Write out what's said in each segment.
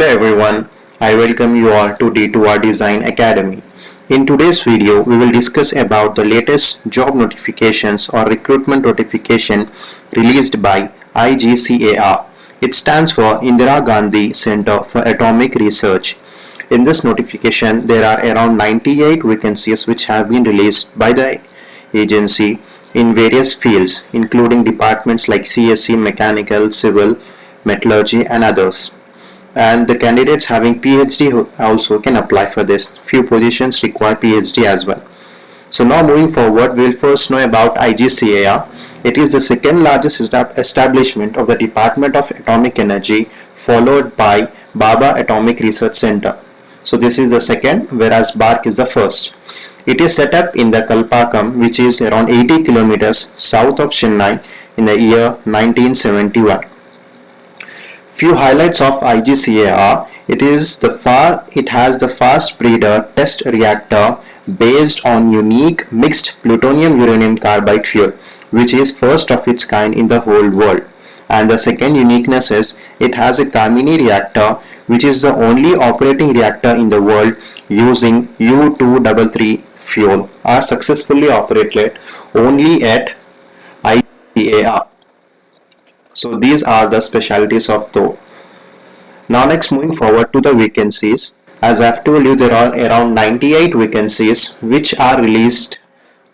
Hello everyone, I welcome you all to D2R Design Academy. In today's video, we will discuss about the latest job notifications or recruitment notification released by IGCAR. It stands for Indira Gandhi Center for Atomic Research. In this notification, there are around 98 vacancies which have been released by the agency in various fields, including departments like CSE, Mechanical, Civil, Metallurgy and others. And the candidates having PhD also can apply for this. Few positions require PhD as well. So now moving forward, we will first know about IGCAR. It is the second largest establishment of the Department of Atomic Energy, followed by Baba Atomic Research Center. So this is the second, whereas BARC is the first. It is set up in the Kalpakkam, which is around 80 kilometers south of Chennai, in the year 1971. Few highlights of IGCAR. It has the fast breeder test reactor based on unique mixed plutonium-uranium carbide fuel, which is first of its kind in the whole world. And the second uniqueness is it has a Kamini reactor, which is the only operating reactor in the world using U-233 fuel, are successfully operated only at IGCAR. So these are the specialities of THO. Now next, moving forward to the vacancies. As I have told you, there are around 98 vacancies which are released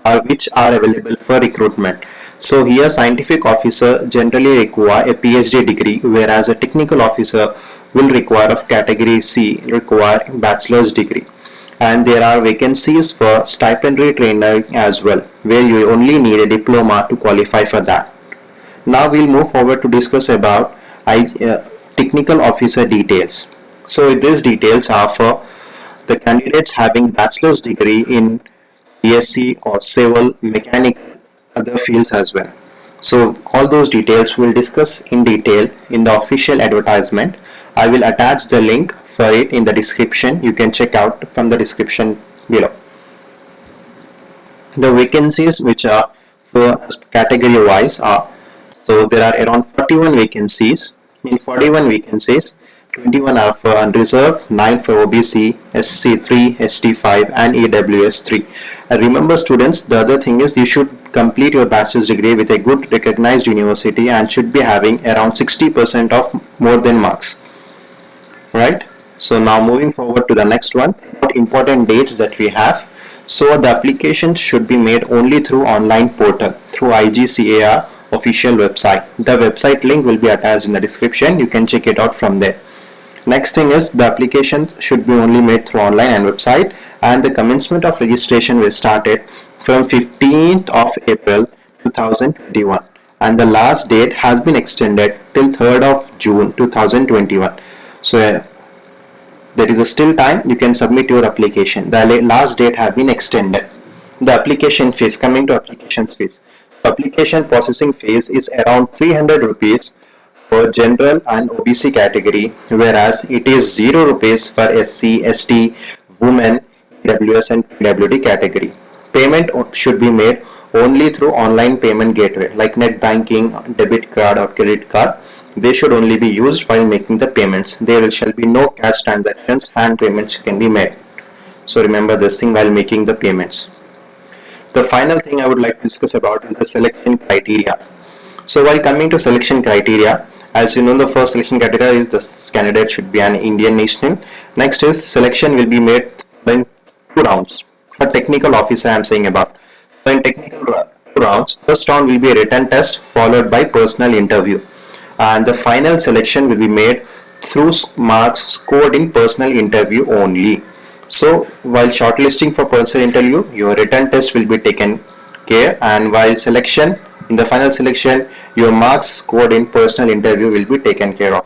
or which are available for recruitment. So here scientific officer generally require a PhD degree, whereas a technical officer will require of category C require bachelor's degree. And there are vacancies for stipendiary trainer as well, where you only need a diploma to qualify for that. Now we'll move forward to discuss about technical officer details. So these details are for the candidates having bachelor's degree in CSE or civil, mechanical, other fields as well. So all those details we'll discuss in detail in the official advertisement. I will attach the link for it in the description. You can check out from the description below. The vacancies which are for category wise are, so there are around 41 vacancies. In 41 vacancies, 21 are for unreserved, 9 for OBC, SC3, ST5 and EWS3. And remember students, the other thing is you should complete your bachelor's degree with a good recognized university and should be having around 60% of more than marks. Right? So now moving forward to the next one, what important dates that we have. So the application should be made only through online portal, through IGCAR official website. The website link will be attached in the description. You can check it out from there. Next thing is the application should be only made through online and website, and the commencement of registration will start from 15th of April 2021, and the last date has been extended till 3rd of June 2021. So there is still time, you can submit your application. The last date has been extended. The application fees, coming to application fees. Application processing fees is around 300 rupees for general and OBC category, whereas it is 0 rupees for SC, ST, women, EWS and PWD category. Payment should be made only through online payment gateway like net banking, debit card or credit card. They should only be used while making the payments. There shall be no cash transactions, hand payments can be made. So remember this thing while making the payments. The final thing I would like to discuss about is the selection criteria. So while coming to selection criteria, as you know, the first selection criteria is the candidate should be an Indian national. Next is selection will be made in 2 rounds. For technical officer I am saying about. So in technical 2 rounds, first round will be a written test followed by personal interview. And the final selection will be made through marks scored in personal interview only. So while shortlisting for personal interview, your written test will be taken care, and while selection, in the final selection, your marks scored in personal interview will be taken care of.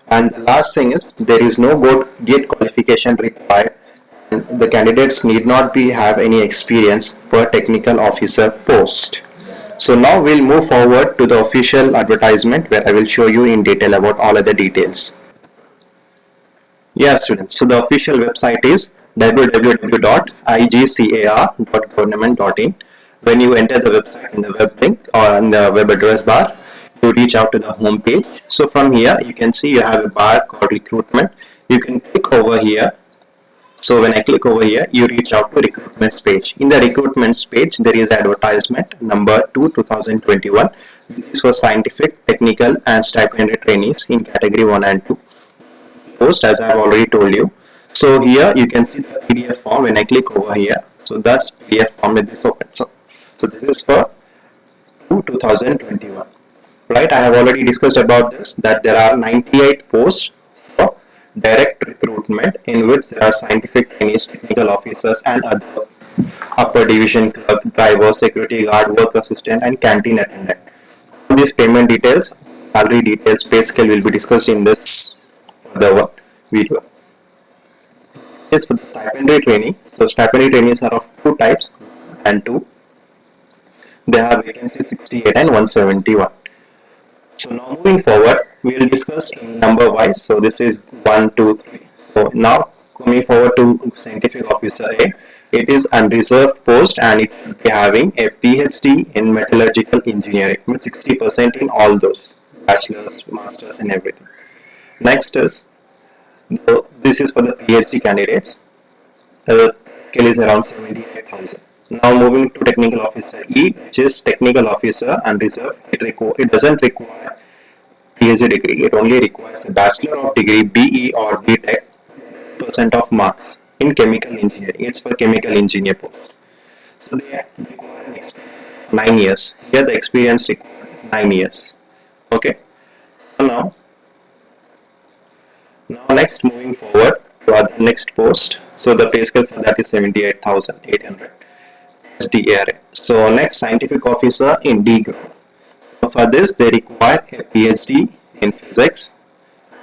And the last thing is there is no GATE qualification required, and the candidates need not have any experience for technical officer post. So now we'll move forward to the official advertisement where I will show you in detail about all other details. Yeah students, so the official website is www.igcar.government.in. When you enter the website in the web link or in the web address bar, you reach out to the home page. So from here you can see you have a bar called recruitment. you can click over here. So when I click over here, you reach out to recruitment page. In the recruitment page, there is advertisement number 2 2021. This is for scientific, technical and stipended trainees in category 1 and 2. Post, as I have already told you. So here you can see the PDF form when I click over here. So that's PDF form with this open. So this is for 2 2021. Right, I have already discussed about this, that there are 98 posts for direct recruitment in which there are scientific trainees, technical officers and other upper division clerk, driver, security guard, work assistant and canteen attendant. All these payment details, salary details, pay scale will be discussed in this further video. Yes, for the stipendary training, so stipendary trainees are of two types and two. They have vacancy 68 and 171. So now moving forward, we will discuss in number wise. So this is 1, 2, 3. So now coming forward to scientific officer A, it is unreserved post and it will be having a PhD in metallurgical engineering with 60% in all those, bachelor's, master's and everything. Next is, this is for the PhD candidates. The scale is around 78,000. Now moving to technical officer E, which is technical officer unreserved. It doesn't require PhD degree. It only requires a bachelor of degree BE or BTech percent of marks in chemical engineering. It's for chemical engineer post. So they require 9 years. Here the experience requires 9 years. Okay. So now next moving forward to the next post. So the pay scale for that is 78,800. SDARA. So next scientific officer in D group. So for this they require a PhD in physics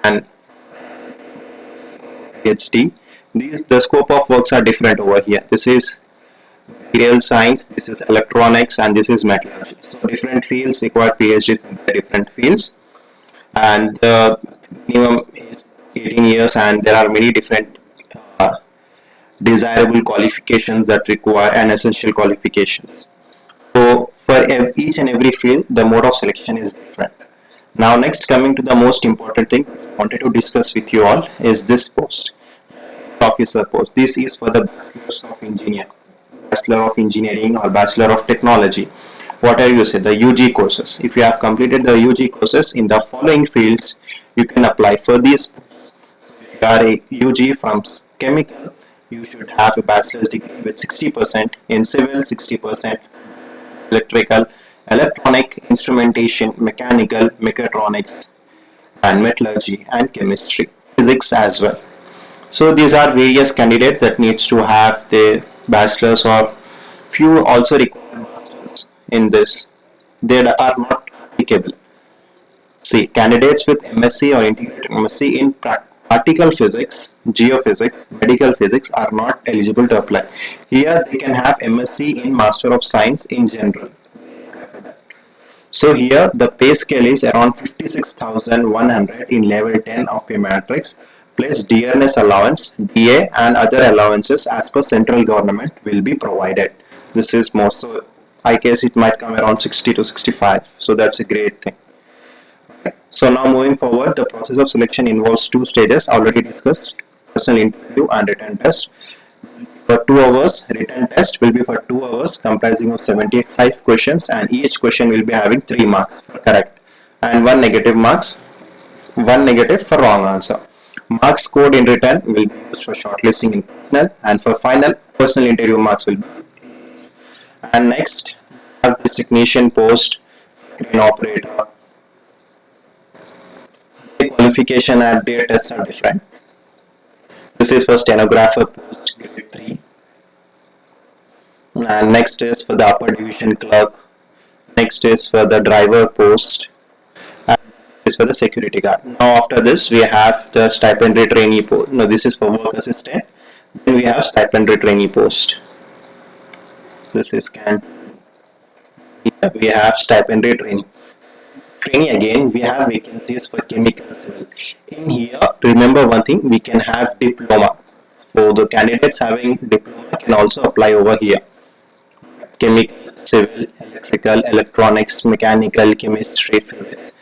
and PhD. The scope of works are different over here. This is material science, this is electronics and this is metallurgy. So different fields require PhDs in the different fields, and the minimum is 18 years and there are many different desirable qualifications that require an essential qualifications. So for each and every field, the mode of selection is different. Now next, coming to the most important thing I wanted to discuss with you all is this post, officer post. This is for the bachelors of engineering, bachelor of engineering or bachelor of technology, whatever you say, the UG courses. If you have completed the UG courses in the following fields, you can apply for these. If you are a UG from chemical, you should have a bachelor's degree with 60% in civil, 60% electrical, electronic, instrumentation, mechanical, mechatronics and metallurgy and chemistry, physics as well. So these are various candidates that needs to have their bachelor's, or few also require masters in this. They are not applicable. See, candidates with MSc or integrated MSc in particle physics, geophysics, medical physics are not eligible to apply. Here they can have MSc in Master of Science in general. So here the pay scale is around 56,100 in level 10 of a matrix, plus dearness allowance, DA and other allowances as per central government will be provided. This is more, so I guess it might come around 60 to 65. So that's a great thing. So now moving forward, the process of selection involves two stages already discussed: personal interview and written test. For 2 hours, written test will be for 2 hours, comprising of 75 questions, and each question will be having 3 marks for correct and 1 negative for wrong answer. Marks scored in written will be used for shortlisting in personal, and for final, personal interview marks will be. And next, have this technician post, crane operator. The qualification and their tests are different. This is for stenographer post, grade 3. And next is for the upper division clerk. Next is for the driver post. And this is for the security guard. Now after this we have the stipendary trainee post. No, this is for work assistant. Then we have stipendary trainee post. This is can. Here we have stipendary trainee. Trainee again, we have vacancies for chemical civil. In here, remember one thing, we can have diploma. So the candidates having diploma can also apply over here. Chemical, civil, electrical, electronics, mechanical, chemistry, physics.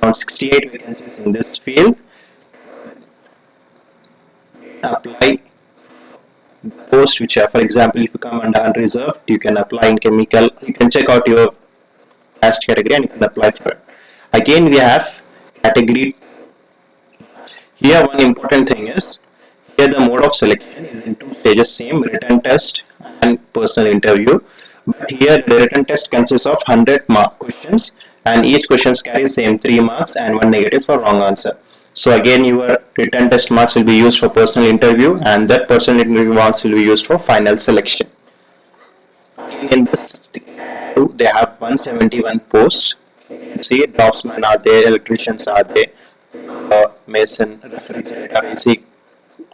Around 68 vacancies in this field. apply the post which are, for example, if you come under unreserved, you can apply in chemical, you can check out your caste category and you can apply for it. Again, we have category. Here, one important thing is, here the mode of selection is in two stages, same written test and personal interview. But here the written test consists of 100 mark questions and each question carries same 3 marks and 1 negative for wrong answer. So again your written test marks will be used for personal interview and that personal interview marks will be used for final selection. Again in this they have 171 posts. See, draftsmen are there, electricians are there, mason, refrigerator, AC,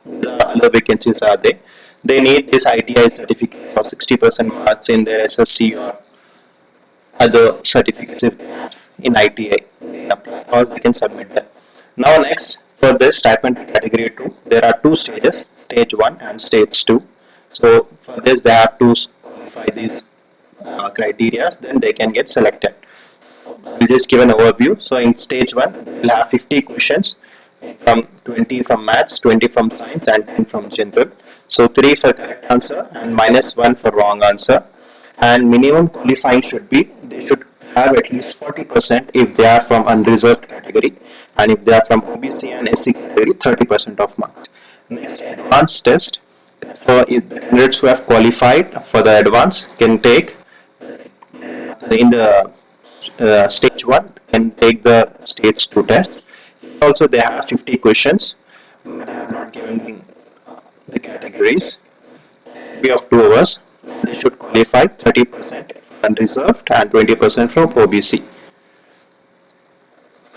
the other vacancies are there. They need this ITI certificate for 60% marks in their SSC or other certificates in ITI. Or they can submit them. Now next, for this stipend category 2, there are two stages, stage 1 and stage 2. So for this they have to qualify these criteria, then they can get selected. We'll just give an overview. So in stage 1, we'll have 50 questions, from 20 from maths, 20 from science and 10 from general. So 3 for correct answer and -1 for wrong answer. And minimum qualifying should be, they should have at least 40% if they are from unreserved category, and if they are from OBC and SC category, 30% of marks. Next, advanced test. For if the candidates who have qualified for the advanced can take in the stage 1 can take the stage 2 test. Also they have 50 questions, but they have not given the categories. Be of 2 hours. They should qualify 30% unreserved and 20% from OBC.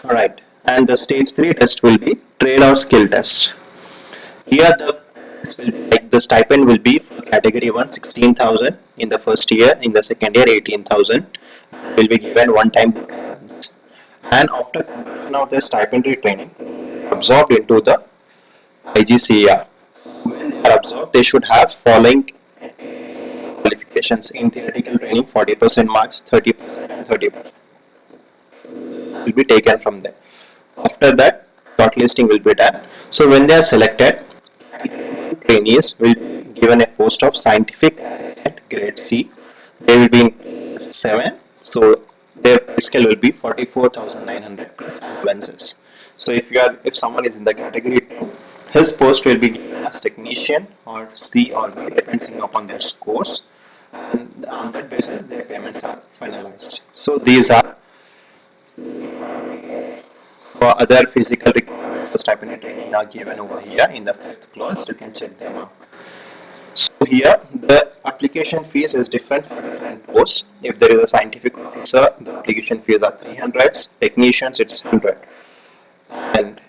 Alright, and the stage 3 test will be trade or skill test. Here the stipend will be for category 1 16,000 in the first year, in the second year 18,000 will be given one time bookings. And after completion of the stipendary training absorbed into the IGCAR. When they are absorbed, they should have following qualifications in theoretical training: 40% marks, 30% and 30% will be taken from them. After that, shortlisting will be done. So when they are selected, trainees will be given a post of scientific assistant grade C. They will be in 7. So their pay scale will be 44,900 plus allowances. So if someone is in the category 2, his post will be given as technician or C or B depending upon their scores, and on that basis their payments are finalized. So these are for other physical requirements for stipend training are given over here in the 5th clause. You can check them out. So here the application fees is different for different posts. If there is a scientific officer, the application fees are 300, technicians it's 100, and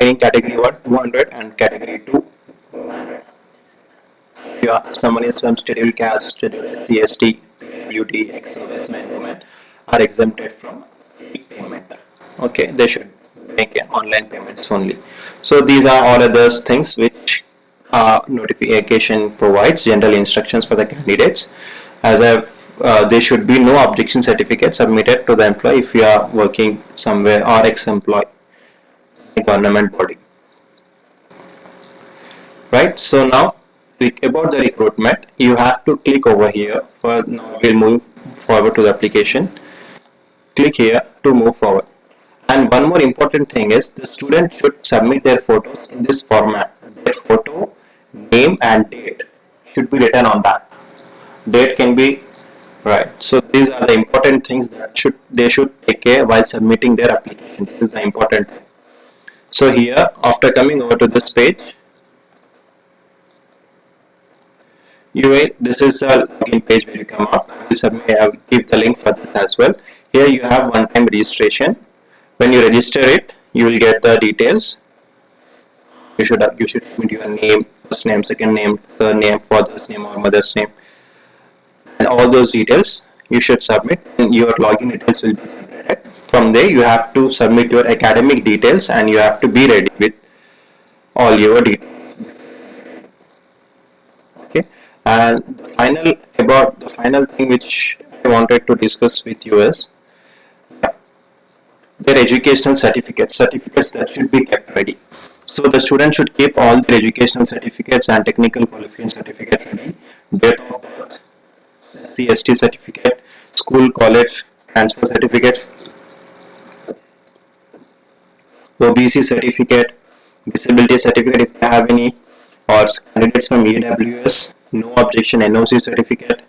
in category 1 200 and category 2 if someone is from scheduled caste, scheduled SC/ST, PWD, ex-servicemen, women are exempted from payment. Okay, they should make online payments only. So these are all other things which notification provides general instructions for the candidates. As there should be no objection certificate submitted to the employee if you are working somewhere or ex-employee government body. Right. So now about the recruitment, you have to click over here. For now, we'll move forward to the application. Click here to move forward. And one more important thing is the student should submit their photos in this format. Their photo, name and date should be written on that. Date can be right. So these are the important things that they should take care while submitting their application. This is the important thing. So here, after coming over to this page, this is a login page where you come up. I will give the link for this as well. Here you have one-time registration. When you register it, you will get the details. You should put your name, first name, second name, surname, father's name or mother's name, and all those details you should submit. And your login details will be generated. From there, you have to submit your academic details, and you have to be ready with all your details. Okay. And the final thing which I wanted to discuss with you is their educational certificates that should be kept ready. So the student should keep all their educational certificates and technical qualification certificate ready. Date of birth, SC/ST certificate, school, college, transfer certificate, OBC certificate, disability certificate if they have any, or candidates from EWS, no objection NOC certificate,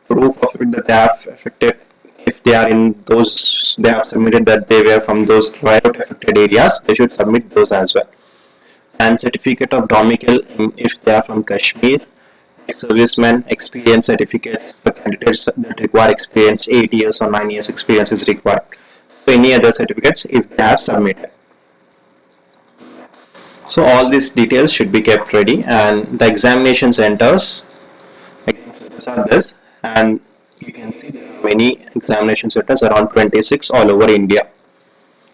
proof of it that they have affected, if they are in those, they have submitted that they were from those riot affected areas, they should submit those as well. And certificate of domicile if they are from Kashmir, servicemen experience certificates for candidates that require experience, 8 years or 9 years experience is required. So any other certificates if they have submitted. So all these details should be kept ready, and the examination centers are this, and you can see there are many examination centers, around 26 all over India.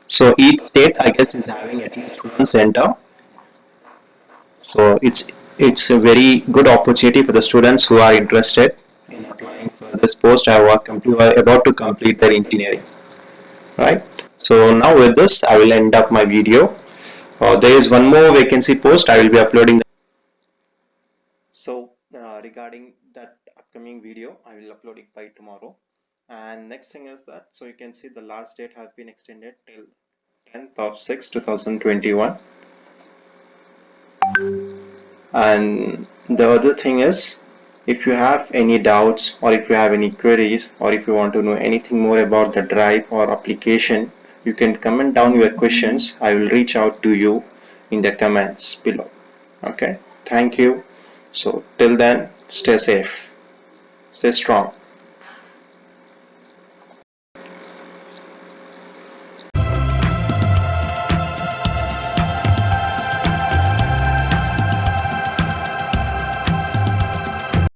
So each state I guess is having at least one center. So it's a very good opportunity for the students who are interested in applying for this post who are about to complete their engineering, right? So now with this I will end up my video. There is one more vacancy post I will be uploading. So regarding that upcoming video, I will upload it by tomorrow. And next thing is that, so you can see the last date has been extended till 10th of 6 2021. And the other thing is, if you have any doubts or if you have any queries or if you want to know anything more about the drive or application, you can comment down your questions. I will reach out to you in the comments below. Okay, thank you. So till then, stay safe, stay strong.